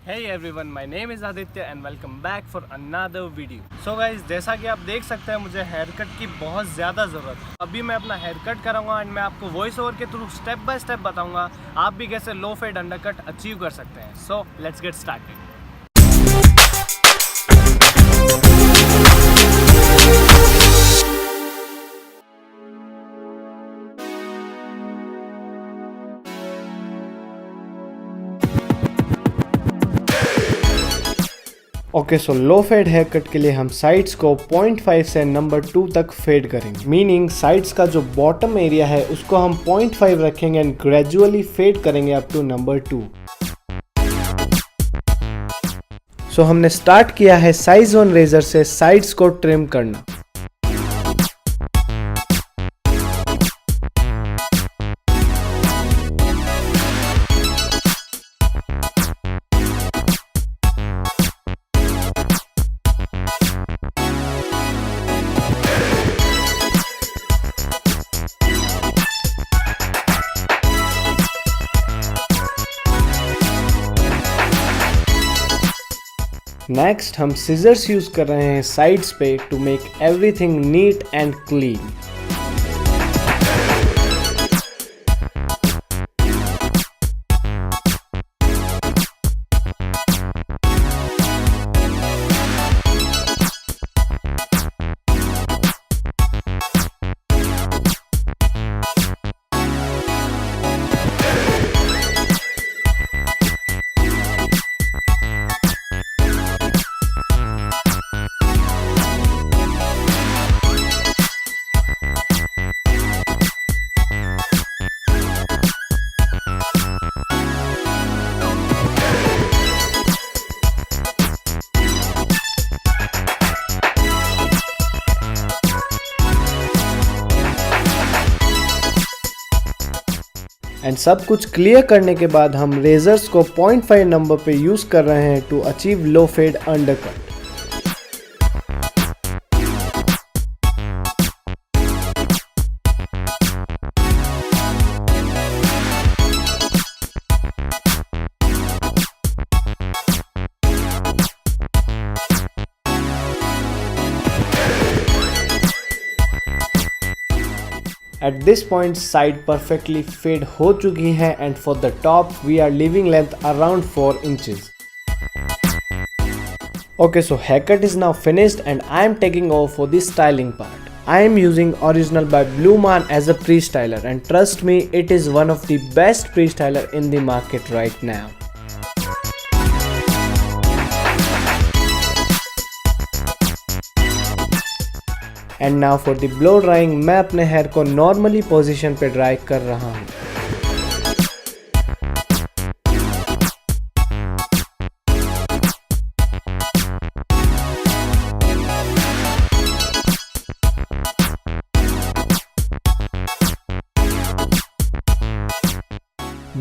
Hey everyone, my name is Aditya and welcome back for another video. So guys, जैसा कि आप देख सकते हैं मुझे हेयर कट की बहुत ज़्यादा ज़रूरत है। अभी मैं अपना हेयर कट कराऊंगा एंड मैं आपको वॉइस ओवर के थ्रू स्टेप बाय स्टेप बताऊंगा आप भी कैसे लो फेड अंडरकट अचीव कर सकते हैं। So let's get started. Okay so low fade hair cut के लिए हम साइड्स को 0.5 से नंबर 2 तक फेड करेंगे। मीनिंग साइड्स का जो बॉटम एरिया है उसको हम 0.5 रखेंगे एंड ग्रेजुअली फेड करेंगे अप टू नंबर 2। सो हमने स्टार्ट किया है साइज वन रेजर से साइड्स को ट्रिम करना। नेक्स्ट हम सिजर्स यूज कर रहे हैं साइड्स पे to make everything neat and clean. And सब कुछ क्लियर करने के बाद हम रेजर्स को 0.5 नंबर पे यूज कर रहे हैं to achieve low fade undercut. At this point side perfectly fade हो चुकी है and for the top we are leaving length around 4 inches. Okay, so haircut is now finished and I am taking over for the styling part. I am using Original by Blue Man as a pre-styler and trust me, it is one of the best pre-styler in the market right now. And now for the blow drawing मैं अपने hair को normally position पे dry कर रहा हूँ।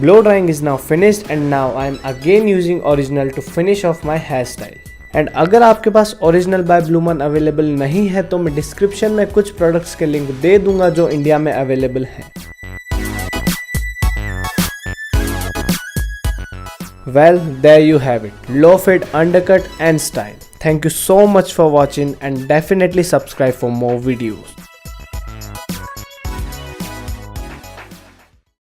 Blow drying is now finished and now I am again using Original to finish off my hairstyle. And अगर आपके पास original by blue man available नहीं है तो मैं डिस्क्रिप्शन में कुछ प्रोडक्ट्स के लिंक दे दूंगा जो इंडिया में अवेलेबल हैं। Well, there you have it, low fade undercut and style. Thank you so much for watching and definitely subscribe for more videos.